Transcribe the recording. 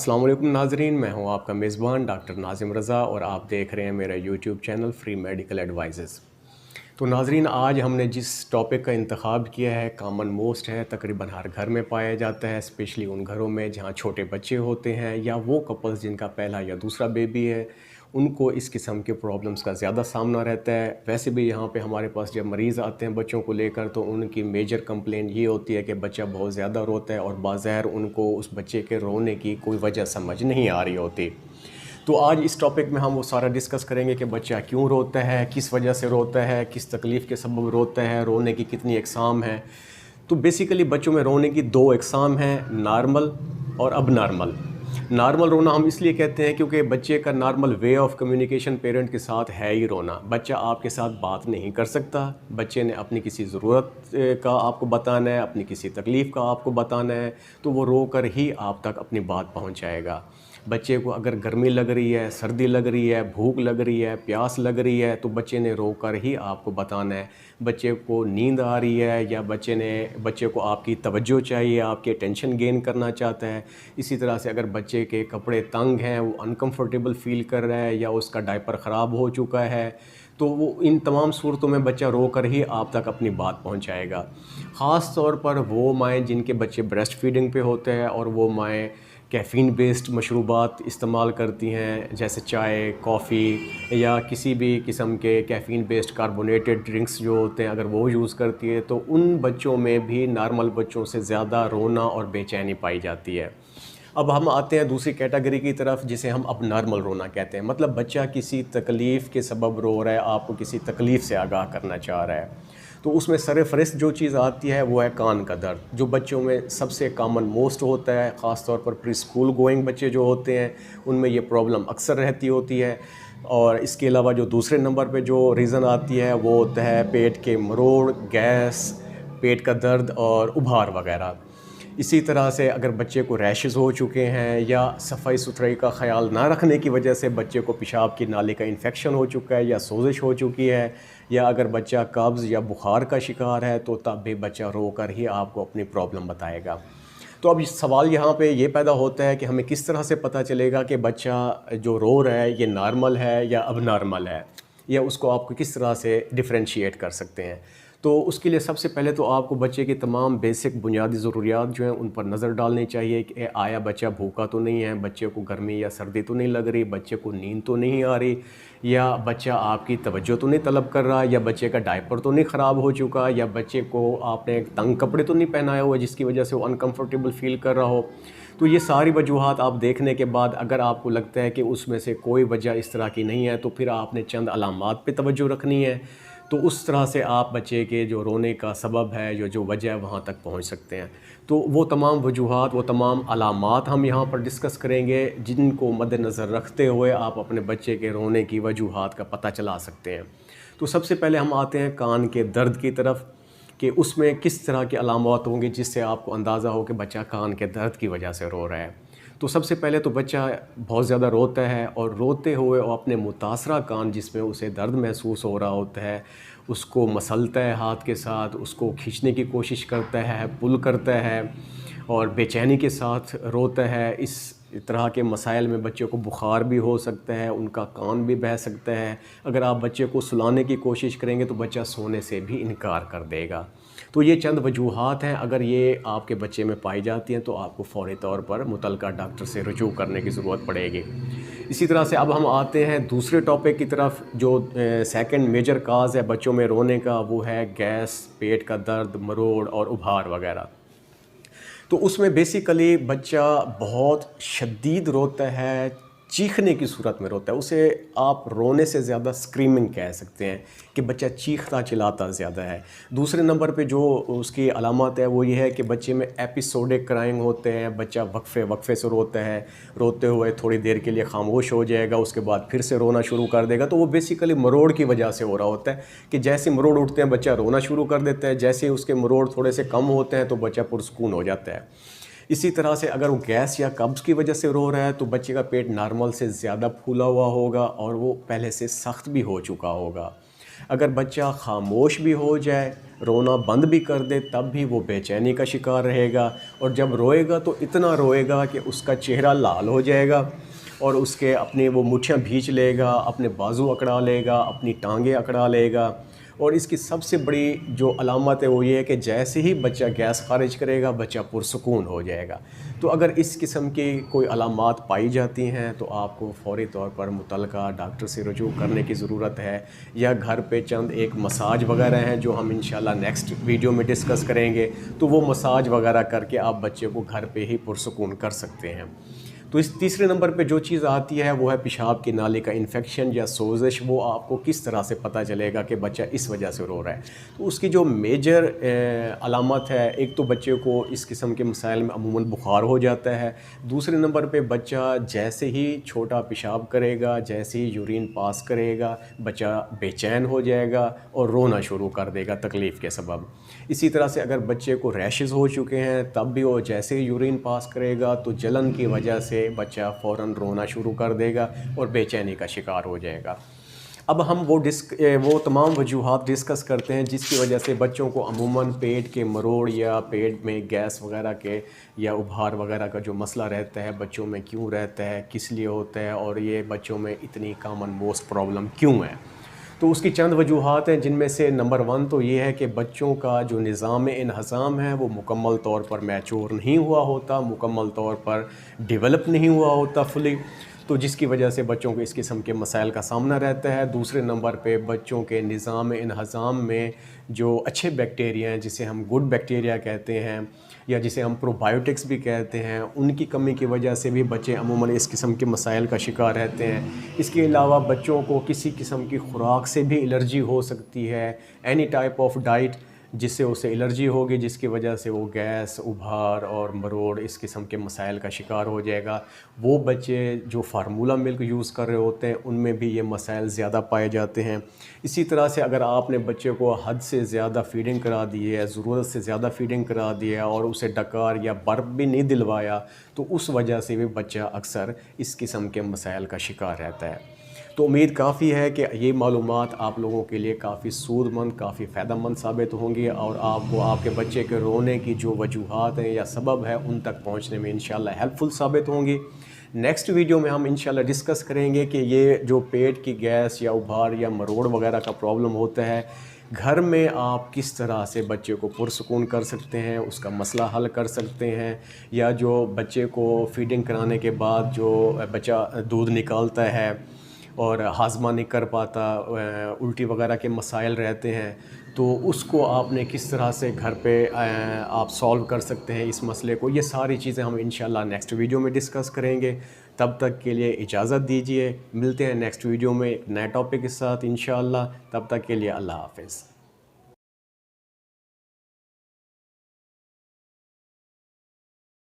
अस्सलाम वालेकुम नाज़रीन, मैं हूं आपका मेज़बान डॉक्टर नाज़िम रज़ा और आप देख रहे हैं मेरा यूट्यूब चैनल फ्री मेडिकल एडवाइजेज़। तो नाज़रीन, आज हमने जिस टॉपिक का इंतखाब किया है कॉमन मोस्ट है, तकरीबन हर घर में पाया जाता है, स्पेशली उन घरों में जहां छोटे बच्चे होते हैं या वो कपल्स जिनका पहला या दूसरा बेबी है, उनको इस किस्म के प्रॉब्लम्स का ज़्यादा सामना रहता है। वैसे भी यहाँ पे हमारे पास जब मरीज़ आते हैं बच्चों को लेकर तो उनकी मेजर कंप्लेन ये होती है कि बच्चा बहुत ज़्यादा रोता है और बाज़ाहिर उनको उस बच्चे के रोने की कोई वजह समझ नहीं आ रही होती। तो आज इस टॉपिक में हम वो सारा डिस्कस करेंगे कि बच्चा क्यों रोता है, किस वजह से रोता है, किस तकलीफ़ के सबब रोता है, रोने की कितनी अक़साम है। तो बेसिकली बच्चों में रोने की दो अक़साम हैं, नॉर्मल और अब नॉर्मल। नॉर्मल रोना हम इसलिए कहते हैं क्योंकि बच्चे का normal way of communication parent के साथ है ही रोना। बच्चा आपके साथ बात नहीं कर सकता, बच्चे ने अपनी किसी ज़रूरत का आपको बताना है, अपनी किसी तकलीफ़ का आपको बताना है, तो वो रो कर ही आप तक अपनी बात पहुंचाएगा। बच्चे को अगर गर्मी लग रही है, सर्दी लग रही है, भूख लग रही है, प्यास लग रही है, तो बच्चे ने रो कर ही आपको बताना है। बच्चे को नींद आ रही है या बच्चे को आपकी तवज्जो चाहिए, आपकी अटेंशन गेन करना चाहता है। इसी तरह से अगर बच्चे के कपड़े तंग हैं, वो अनकंफर्टेबल फ़ील कर रहा है या उसका डायपर ख़राब हो चुका है, तो वो इन तमाम सूरतों में बच्चा रो कर ही आप तक अपनी बात पहुंचाएगा। ख़ास तौर पर वो माएँ जिनके बच्चे ब्रेस्ट फीडिंग पे होते हैं और वो माएँ कैफ़ीन बेस्ड मशरूबात इस्तेमाल करती हैं, जैसे चाय, कॉफ़ी या किसी भी किस्म के कैफ़ीन बेस्ड कार्बोनेटेड ड्रिंक्स जो होते हैं, अगर वो यूज़ करती है तो उन बच्चों में भी नॉर्मल बच्चों से ज़्यादा रोना और बेचैनी पाई जाती है। अब हम आते हैं दूसरी कैटेगरी की तरफ जिसे हम अब नॉर्मल रोना कहते हैं। मतलब बच्चा किसी तकलीफ़ के सबब रो रहा है, आपको किसी तकलीफ़ से आगाह करना चाह रहा है। तो उसमें सरफ़हरिस्त जो चीज़ आती है वो है कान का दर्द, जो बच्चों में सबसे कॉमन मोस्ट होता है। ख़ास तौर पर प्री स्कूल गोइंग बच्चे जो होते हैं उनमें ये प्रॉब्लम अक्सर रहती होती है। और इसके अलावा जो दूसरे नंबर पे जो रीज़न आती है वो होता है पेट के मरोड़, गैस, पेट का दर्द और उभार वगैरह। इसी तरह से अगर बच्चे को रैशेज़ हो चुके हैं या सफाई सुथराई का ख़्याल ना रखने की वजह से बच्चे को पेशाब की नाली का इन्फेक्शन हो चुका है या सोजिश हो चुकी है, या अगर बच्चा कब्ज़ या बुखार का शिकार है, तो तब भी बच्चा रो कर ही आपको अपनी प्रॉब्लम बताएगा। तो अब सवाल यहाँ पे ये पैदा होता है कि हमें किस तरह से पता चलेगा कि बच्चा जो रो रहा है ये नॉर्मल है या अब नॉर्मल है, या उसको आपको किस तरह से डिफ़रेंशिएट कर सकते हैं। तो उसके लिए सबसे पहले तो आपको बच्चे की तमाम बेसिक बुनियादी ज़रूरियात जो हैं उन पर नज़र डालनी चाहिए कि आया बच्चा भूखा तो नहीं है, बच्चे को गर्मी या सर्दी तो नहीं लग रही, बच्चे को नींद तो नहीं आ रही, या बच्चा आपकी तवज्जो तो नहीं तलब कर रहा, या बच्चे का डायपर तो नहीं ख़राब हो चुका, या बच्चे को आपने तंग कपड़े तो नहीं पहनाए हुए जिसकी वजह से वो अनकम्फर्टेबल फ़ील कर रहा हो। तो ये सारी वजूहात आप देखने के बाद अगर आपको लगता है कि उसमें से कोई वजह इस तरह की नहीं है, तो फिर आपने चंद अलामात पे तवज्जो रखनी है। तो उस तरह से आप बच्चे के जो रोने का सबब है, जो वजह है, वहाँ तक पहुँच सकते हैं। तो वो तमाम वजूहात, वो तमाम अलामात हम यहाँ पर डिस्कस करेंगे जिनको मद्देनज़र रखते हुए आप अपने बच्चे के रोने की वजूहात का पता चला सकते हैं। तो सबसे पहले हम आते हैं कान के दर्द की तरफ कि उसमें किस तरह के अलामात होंगे जिससे आपको अंदाज़ा हो कि बच्चा कान के दर्द की वजह से रो रहा है। तो सबसे पहले तो बच्चा बहुत ज़्यादा रोता है और रोते हुए वो अपने मुतासरा कान जिसमें उसे दर्द महसूस हो रहा होता है उसको मसलता है हाथ के साथ, उसको खींचने की कोशिश करता है, पुल करता है और बेचैनी के साथ रोता है। इस तरह के मसाइल में बच्चे को बुखार भी हो सकता है, उनका कान भी बह सकता है। अगर आप बच्चे को सुलाने की कोशिश करेंगे तो बच्चा सोने से भी इनकार कर देगा। तो ये चंद वजूहात हैं, अगर ये आपके बच्चे में पाई जाती हैं तो आपको फ़ौरी तौर पर मुतल्लिका डॉक्टर से रुजू करने की ज़रूरत पड़ेगी। इसी तरह से अब हम आते हैं दूसरे टॉपिक की तरफ। जो सेकंड मेजर काज़ है बच्चों में रोने का वो है गैस, पेट का दर्द, मरोड़ और उभार वगैरह। तो उसमें बेसिकली बच्चा बहुत शदीद रोता है, चीखने की सूरत में रोता है। उसे आप रोने से ज़्यादा स्क्रीमिंग कह सकते हैं कि बच्चा चीखता चिल्लाता ज़्यादा है। दूसरे नंबर पे जो उसकी अलामत है वो ये है कि बच्चे में एपिसोडिक क्राइंग होते हैं। बच्चा वक्फे वक्फे से रोता है, रोते हुए थोड़ी देर के लिए खामोश हो जाएगा, उसके बाद फिर से रोना शुरू कर देगा। तो वो बेसिकली मरोड़ की वजह से हो रहा होता है कि जैसे मरोड़ उठते हैं बच्चा रोना शुरू कर देता है, जैसे उसके मरोड़ थोड़े से कम होते हैं तो बच्चा पुरसकून हो जाता है। इसी तरह से अगर वो गैस या कब्ज़ की वजह से रो रहा है तो बच्चे का पेट नॉर्मल से ज़्यादा फूला हुआ होगा और वो पहले से सख्त भी हो चुका होगा। अगर बच्चा खामोश भी हो जाए, रोना बंद भी कर दे, तब भी वो बेचैनी का शिकार रहेगा, और जब रोएगा तो इतना रोएगा कि उसका चेहरा लाल हो जाएगा और उसके अपने वो मुट्ठियाँ भींच लेगा, अपने बाजू अकड़ा लेगा, अपनी टांगें अकड़ा लेगा। और इसकी सबसे बड़ी जो अलामत है वो ये है कि जैसे ही बच्चा गैस खारिज करेगा, बच्चा पुरसुकून हो जाएगा। तो अगर इस किस्म की कोई अलामात पाई जाती हैं तो आपको फ़ौरी तौर पर मुतल्लिका डॉक्टर से रुजू करने की ज़रूरत है, या घर पे चंद एक मसाज वगैरह हैं जो हम इंशाल्लाह नेक्स्ट वीडियो में डिस्कस करेंगे, तो वो मसाज वगैरह करके आप बच्चे को घर पे ही पुरसुकून कर सकते हैं। तो इस तीसरे नंबर पे जो चीज़ आती है वो है पेशाब की नाली का इन्फेक्शन या सोजिश। वो आपको किस तरह से पता चलेगा कि बच्चा इस वजह से रो रहा है। तो उसकी जो मेजर अलामत है, एक तो बच्चे को इस किस्म के मसाइल में अमूमन बुखार हो जाता है। दूसरे नंबर पे बच्चा जैसे ही छोटा पेशाब करेगा, जैसे ही यूरिन पास करेगा, बच्चा बेचैन हो जाएगा और रोना शुरू कर देगा तकलीफ़ के सबब। इसी तरह से अगर बच्चे को रैशेस हो चुके हैं, तब भी वो जैसे ही यूरिन पास करेगा तो जलन की वजह से बच्चा फ़ौरन रोना शुरू कर देगा और बेचैनी का शिकार हो जाएगा। अब हम वो तमाम वजूहात डिस्कस करते हैं जिसकी वजह से बच्चों को अमूमन पेट के मरोड़ या पेट में गैस वगैरह के या उभार वगैरह का जो मसला रहता है, बच्चों में क्यों रहता है, किस लिए होता है, और ये बच्चों में इतनी कॉमन मोस्ट प्रॉब्लम क्यों है। तो उसकी चंद वजूहात हैं, जिनमें से नंबर 1 तो ये है कि बच्चों का जो निज़ाम है वो मुकम्मल तौर पर मैच्योर नहीं हुआ होता, मुकम्मल तौर पर डेवलप नहीं हुआ होता फुली, तो जिसकी वजह से बच्चों को इस किस्म के मसाइल का सामना रहता है। दूसरे नंबर पे बच्चों के निज़ाम में जो अच्छे बैक्टीरिया हैं, जिसे हम गुड बैक्टीरिया कहते हैं या जिसे हम प्रोबायोटिक्स भी कहते हैं, उनकी कमी की वजह से भी बच्चे अमूमन इस किस्म के मसाइल का शिकार रहते हैं। इसके अलावा बच्चों को किसी किस्म की खुराक से भी एलर्जी हो सकती है, एनी टाइप ऑफ डाइट जिससे उसे एलर्जी होगी, जिसकी वजह से वो गैस, उभार और मरोड़ इस किस्म के मसाइल का शिकार हो जाएगा। वो बच्चे जो फार्मूला मिल्क यूज़ कर रहे होते हैं उनमें भी ये मसाइल ज़्यादा पाए जाते हैं। इसी तरह से अगर आपने बच्चे को हद से ज़्यादा फ़ीडिंग करा दी है, ज़रूरत से ज़्यादा फ़ीडिंग करा दी है और उसे डकार या बर्फ़ भी नहीं दिलवाया, तो उस वजह से भी बच्चा अक्सर इस किस्म के मसाइल का शिकार रहता है। तो उम्मीद काफ़ी है कि ये मालूमात आप लोगों के लिए काफ़ी सूदमंद, काफ़ी फ़ायदेमंद साबित होंगी और आपको आपके बच्चे के रोने की जो वजूहात हैं या सबब है उन तक पहुंचने में इंशाल्लाह हेल्पफुल साबित होंगी। नेक्स्ट वीडियो में हम इंशाल्लाह डिस्कस करेंगे कि ये जो पेट की गैस या उभार या मरोड़ वगैरह का प्रॉब्लम होता है, घर में आप किस तरह से बच्चे को पुरसुकून कर सकते हैं, उसका मसला हल कर सकते हैं, या जो बच्चे को फ़ीडिंग कराने के बाद जो बच्चा दूध निकालता है और हाज़मा नहीं कर पाता, उल्टी वगैरह के मसाइल रहते हैं, तो उसको आपने किस तरह से घर पे आप सॉल्व कर सकते हैं इस मसले को। ये सारी चीज़ें हम इंशाल्लाह नेक्स्ट वीडियो में डिस्कस करेंगे। तब तक के लिए इजाज़त दीजिए, मिलते हैं नेक्स्ट वीडियो में एक नए टॉपिक के साथ इंशाल्लाह। तब तक के लिए अल्लाह हाफ़िज़।